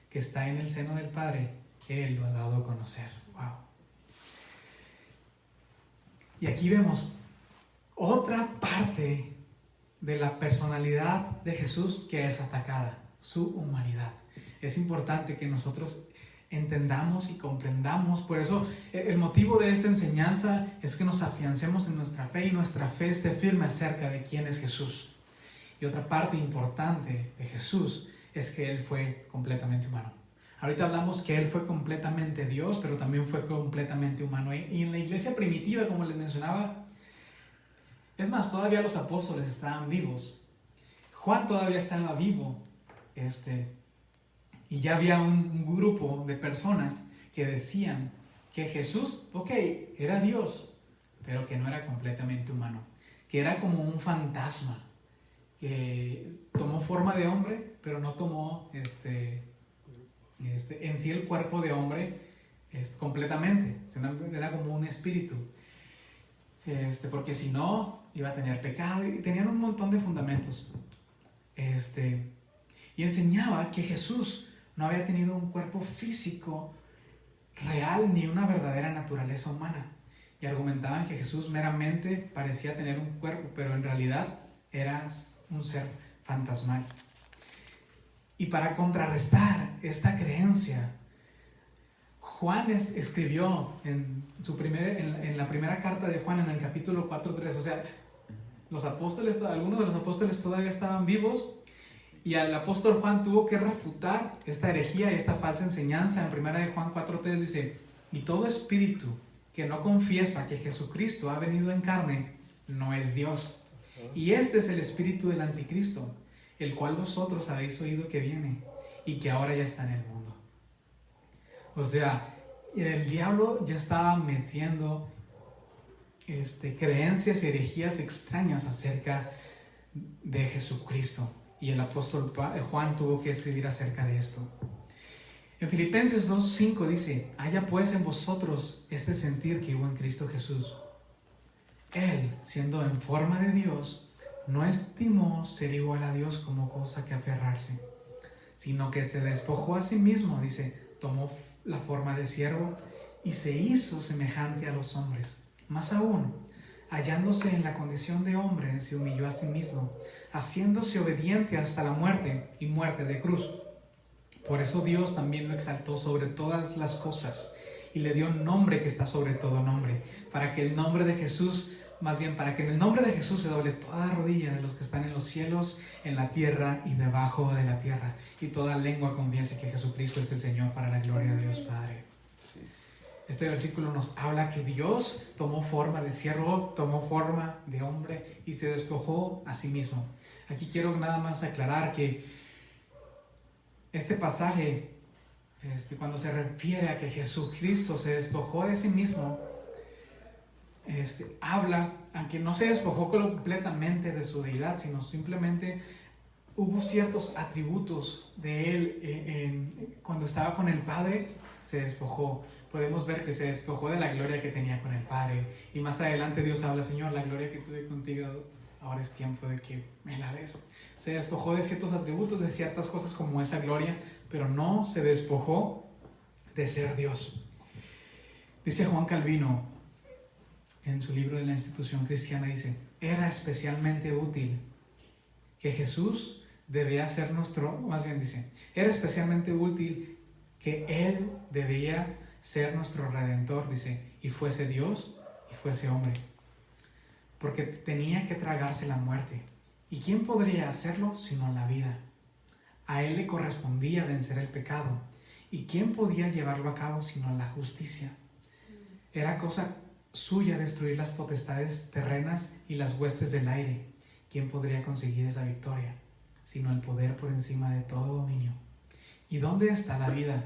que está en el seno del Padre, Él lo ha dado a conocer. Wow. Y aquí vemos otra parte de la personalidad de Jesús que es atacada, su humanidad. Es importante que nosotros entendamos y comprendamos. Por eso el motivo de esta enseñanza es que nos afiancemos en nuestra fe, y nuestra fe esté firme acerca de quién es Jesús. Y otra parte importante de Jesús es que Él fue completamente humano. Ahorita hablamos que Él fue completamente Dios, pero también fue completamente humano. Y en la iglesia primitiva, como les mencionaba, es más, todavía los apóstoles estaban vivos. Juan todavía estaba vivo Y ya había un grupo de personas que decían que Jesús, ok, era Dios, pero que no era completamente humano, que era como un fantasma, que tomó forma de hombre, pero no tomó en sí el cuerpo de hombre completamente, era como un espíritu, porque si no iba a tener pecado, y tenían un montón de fundamentos, y enseñaba que Jesús no había tenido un cuerpo físico real ni una verdadera naturaleza humana, y argumentaban que Jesús meramente parecía tener un cuerpo, pero en realidad era un ser fantasmal. Y para contrarrestar esta creencia, Juan escribió en la primera carta de Juan, en el capítulo 4:3, o sea, algunos de los apóstoles todavía estaban vivos, y el apóstol Juan tuvo que refutar esta herejía y esta falsa enseñanza. En primera de Juan 4:3 dice: y todo espíritu que no confiesa que Jesucristo ha venido en carne no es Dios. Y este es el espíritu del anticristo, el cual vosotros habéis oído que viene y que ahora ya está en el mundo. O sea, el diablo ya estaba metiendo creencias y herejías extrañas acerca de Jesucristo, y el apóstol Juan tuvo que escribir acerca de esto. En Filipenses 2:5 dice: haya pues en vosotros este sentir que hubo en Cristo Jesús. Él, siendo en forma de Dios, no estimó ser igual a Dios como cosa que aferrarse, sino que se despojó a sí mismo, dice, tomó la forma de siervo y se hizo semejante a los hombres. Más aún, hallándose en la condición de hombre, se humilló a sí mismo, haciéndose obediente hasta la muerte, y muerte de cruz. Por eso Dios también lo exaltó sobre todas las cosas y le dio un nombre que está sobre todo nombre, para que en el nombre de Jesús se doble toda rodilla de los que están en los cielos, en la tierra y debajo de la tierra, y toda lengua confiese que Jesucristo es el Señor, para la gloria de Dios Padre. Este versículo nos habla que Dios tomó forma de siervo, tomó forma de hombre y se despojó a sí mismo. Aquí quiero nada más aclarar que este pasaje, cuando se refiere a que Jesucristo se despojó de sí mismo, habla, aunque no se despojó completamente de su deidad, sino simplemente hubo ciertos atributos de él. Cuando estaba con el Padre, se despojó. Podemos ver que se despojó de la gloria que tenía con el Padre. Y más adelante Dios habla: Señor, la gloria que tuve contigo, ahora es tiempo de que me la des. Se despojó de ciertos atributos, de ciertas cosas como esa gloria, pero no se despojó de ser Dios. Dice Juan Calvino, en su libro de la Institución Cristiana, dice: era especialmente útil que Jesús debía ser era especialmente útil que Él debía ser nuestro Redentor, dice, y fuese Dios y fuese hombre, porque tenía que tragarse la muerte. ¿Y quién podría hacerlo sino la vida? A Él le correspondía vencer el pecado. ¿Y quién podía llevarlo a cabo sino la justicia? Era cosa suya destruir las potestades terrenas y las huestes del aire. ¿Quién podría conseguir esa victoria sino el poder por encima de todo dominio? ¿Y dónde está la vida,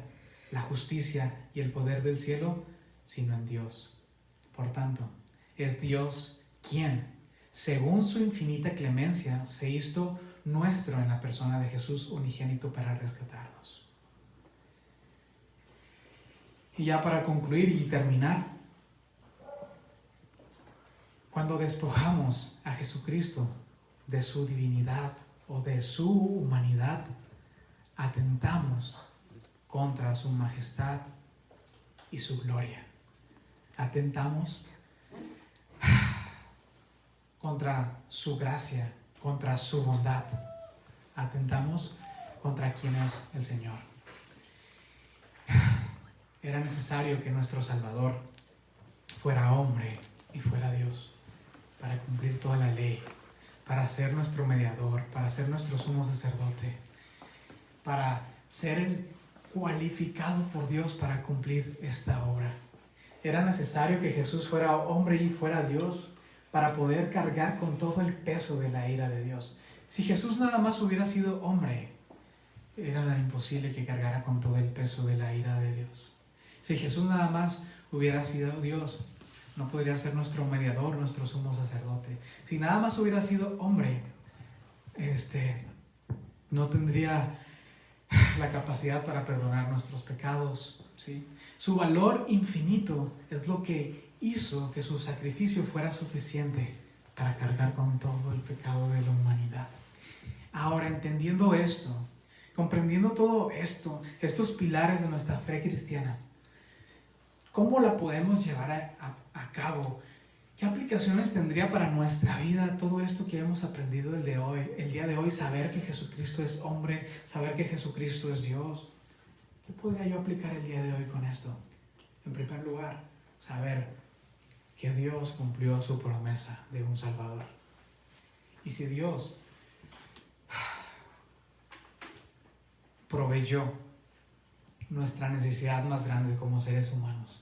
la justicia y el poder del cielo sino en Dios? Por tanto, es Dios quien, según su infinita clemencia, se hizo nuestro en la persona de Jesús unigénito para rescatarnos. Y ya para concluir y terminar, cuando despojamos a Jesucristo de su divinidad o de su humanidad, atentamos contra su majestad y su gloria. Atentamos contra su gracia, contra su bondad. Atentamos contra quien es el Señor. Era necesario que nuestro Salvador fuera hombre y fuera Dios para cumplir toda la ley, para ser nuestro mediador, para ser nuestro sumo sacerdote, para ser el cualificado por Dios para cumplir esta obra. Era necesario que Jesús fuera hombre y fuera Dios para poder cargar con todo el peso de la ira de Dios. Si Jesús nada más hubiera sido hombre, era imposible que cargara con todo el peso de la ira de Dios. Si Jesús nada más hubiera sido Dios, no podría ser nuestro mediador, nuestro sumo sacerdote. Si nada más hubiera sido hombre, no tendría la capacidad para perdonar nuestros pecados, ¿sí? Su valor infinito es lo que hizo que su sacrificio fuera suficiente para cargar con todo el pecado de la humanidad. Ahora, entendiendo esto, comprendiendo todo esto, estos pilares de nuestra fe cristiana, ¿cómo la podemos llevar a cabo? ¿Qué aplicaciones tendría para nuestra vida todo esto que hemos aprendido el día de hoy? Saber que Jesucristo es hombre, saber que Jesucristo es Dios. ¿Qué podría yo aplicar el día de hoy con esto? En primer lugar, saber que Dios cumplió su promesa de un Salvador. Y si Dios proveyó nuestra necesidad más grande como seres humanos,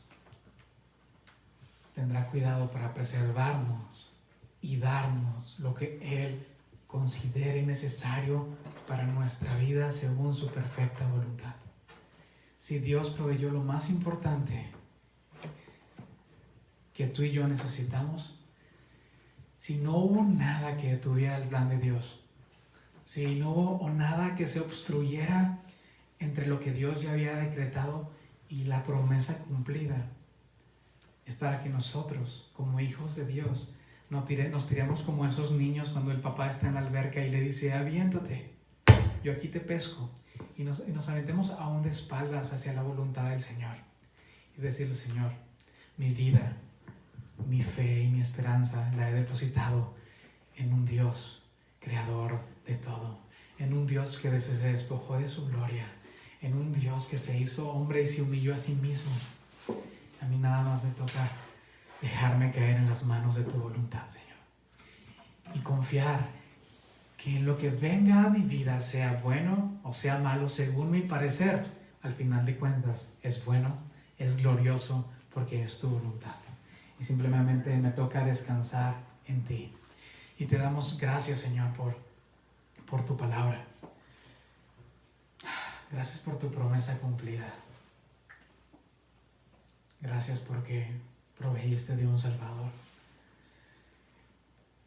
tendrá cuidado para preservarnos y darnos lo que Él considere necesario para nuestra vida según su perfecta voluntad. Si Dios proveyó lo más importante que tú y yo necesitamos, si no hubo nada que detuviera el plan de Dios, si no hubo nada que se obstruyera entre lo que Dios ya había decretado y la promesa cumplida, es para que nosotros, como hijos de Dios, nos tiremos como esos niños cuando el papá está en la alberca y le dice: aviéntate, yo aquí te pesco, y nos aventemos aún de espaldas hacia la voluntad del Señor y decirle: Señor, mi vida, mi fe y mi esperanza la he depositado en un Dios creador de todo, en un Dios que se despojó de su gloria, en un Dios que se hizo hombre y se humilló a sí mismo. A mí nada más me toca dejarme caer en las manos de tu voluntad, Señor, y confiar que en lo que venga a mi vida, sea bueno o sea malo, según mi parecer, al final de cuentas es bueno, es glorioso, porque es tu voluntad. Y simplemente me toca descansar en ti. Y te damos gracias, Señor, por tu palabra. Gracias por tu promesa cumplida. Gracias porque proveíste de un Salvador.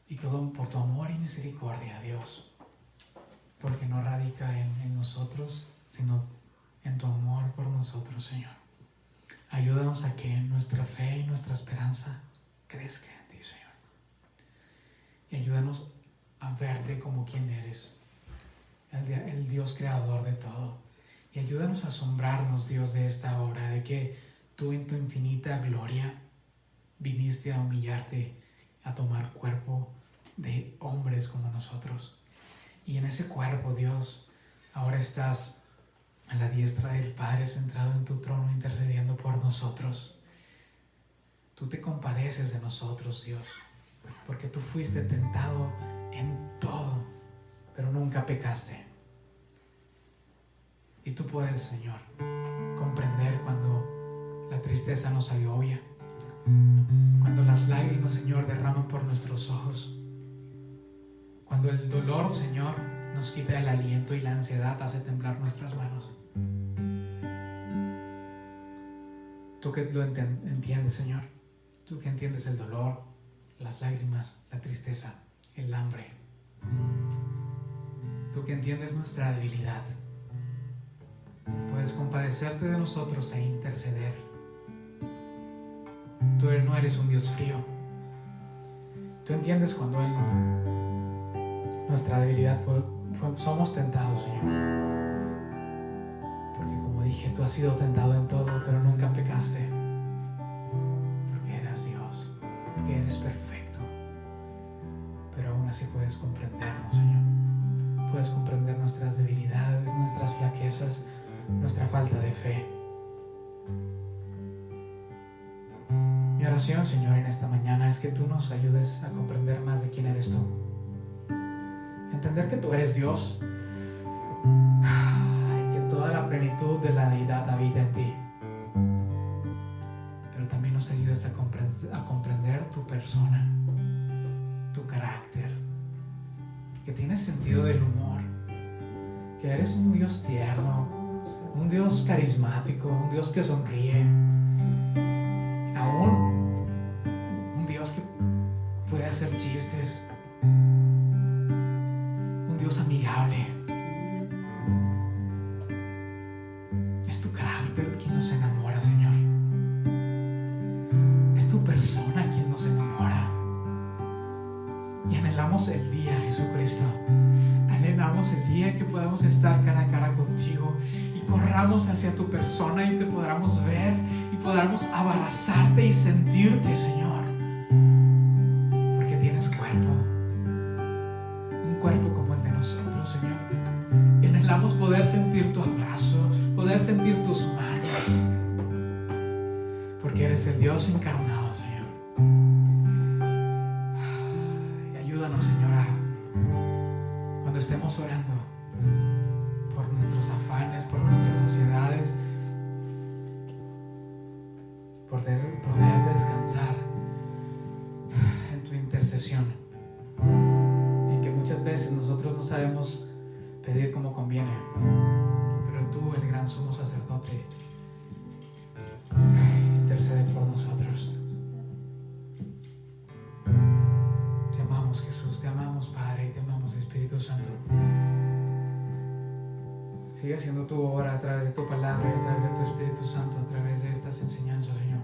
Y todo por tu amor y misericordia, Dios. Porque no radica en nosotros, sino en tu amor por nosotros, Señor. Ayúdanos a que nuestra fe y nuestra esperanza crezca en ti, Señor. Y ayúdanos a verte como quien eres, el Dios creador de todo. Y ayúdanos a asombrarnos, Dios, de esta hora, de que tú en tu infinita gloria viniste a humillarte, a tomar cuerpo de hombres como nosotros. Y en ese cuerpo, Dios, ahora estás a la diestra del Padre, centrado en tu trono, intercediendo por nosotros. Tú te compadeces de nosotros, Dios, porque tú fuiste tentado en todo, pero nunca pecaste. Y tú puedes, Señor, comprender cuando la tristeza nos agobia, cuando las lágrimas, Señor, derraman por nuestros ojos, cuando el dolor, Señor, nos quita el aliento y la ansiedad hace temblar nuestras manos. Tú que lo entiendes, Señor, tú que entiendes el dolor, las lágrimas, la tristeza, el hambre, tú que entiendes nuestra debilidad, puedes compadecerte de nosotros e interceder. Tú no eres un Dios frío. Tú entiendes cuando nuestra debilidad somos tentados, Señor. Porque como dije, tú has sido tentado en todo, pero nunca pecaste. Porque eras Dios, porque eres perfecto. Pero aún así puedes comprendernos, Señor. Puedes comprender nuestras debilidades, nuestras flaquezas, nuestra falta de fe. Mi oración, Señor, en esta mañana es que tú nos ayudes a comprender más de quién eres tú. Entender que tú eres Dios y que toda la plenitud de la deidad habita en ti. Pero también nos ayudes a comprender tu persona, tu carácter, que tienes sentido del humor, que eres un Dios tierno, un Dios carismático, un Dios que sonríe, aún un Dios que puede hacer chistes, un Dios amigable. Es tu carácter quien nos enamora, Señor. Es tu persona quien nos enamora. Y anhelamos el día, Jesucristo. Anhelamos el día que podamos estar cara a cara contigo y corramos hacia tu persona y te podamos ver y podamos abrazarte y sentirte, Señor. Porque tienes cuerpo, un cuerpo como el de nosotros, Señor. Y anhelamos poder sentir tu abrazo, poder sentir tus manos, porque eres el Dios encarnado, Señor. Y ayúdanos, Señora, cuando estemos orando por nuestros afanes, por nuestras ansiedades, poder descansar en tu intercesión, en que muchas veces nosotros no sabemos pedir como conviene, pero tú, el gran sumo sacerdote, intercede por nosotros. Te amamos, Jesús, te amamos, Padre, y te amamos, Espíritu Santo. Sigue haciendo tu obra a través de tu palabra y a través de tu Espíritu Santo, a través de estas enseñanzas, Señor.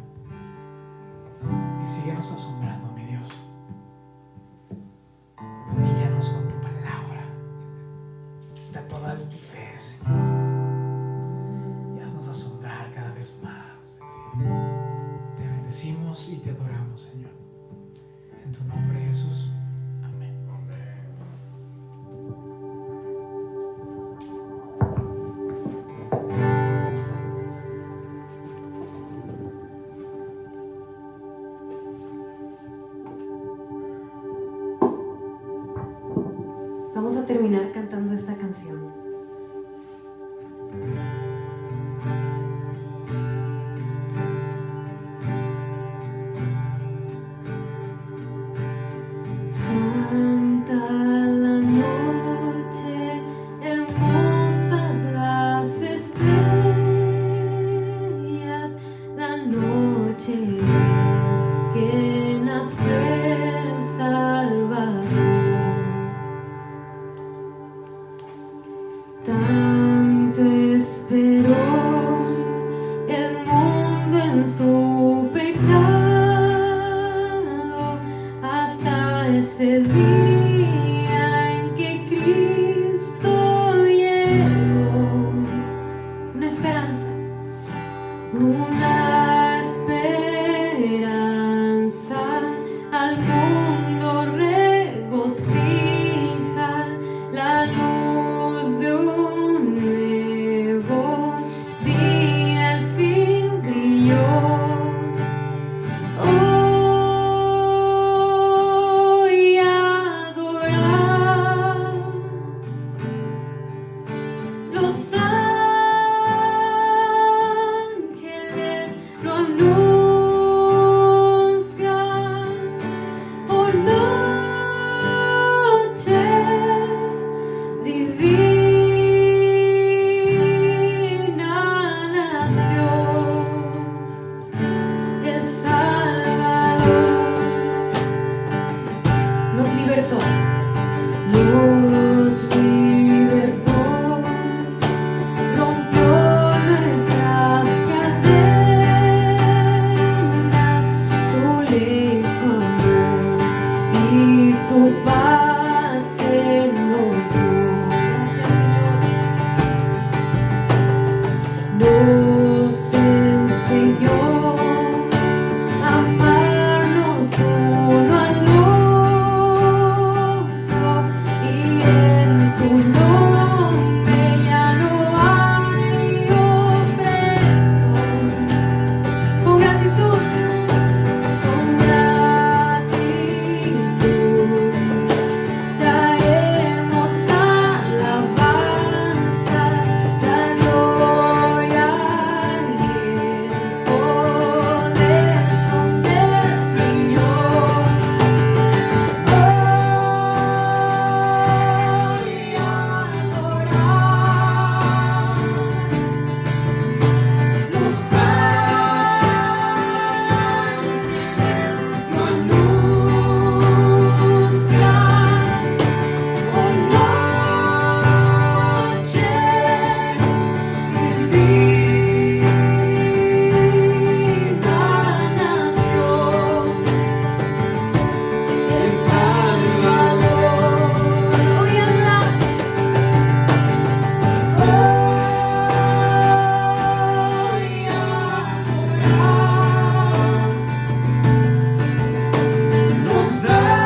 Y síguenos asombrando, mi Dios. Humíllanos con tu palabra. Quita toda altivez, Señor. Y haznos asombrar cada vez más de ti. Te bendecimos y te adoramos, Señor. En tu nombre, Jesús. Amén. Vamos a terminar cantando esta canción. Santa la noche, hermosas las estrellas, la noche en que nació el Salvador. Tanto esperó el mundo en su pecado hasta ese día en que Cristo llegó. Una esperanza al mundo regocija la luz de un nuevo día al fin brilló. Hoy ha estar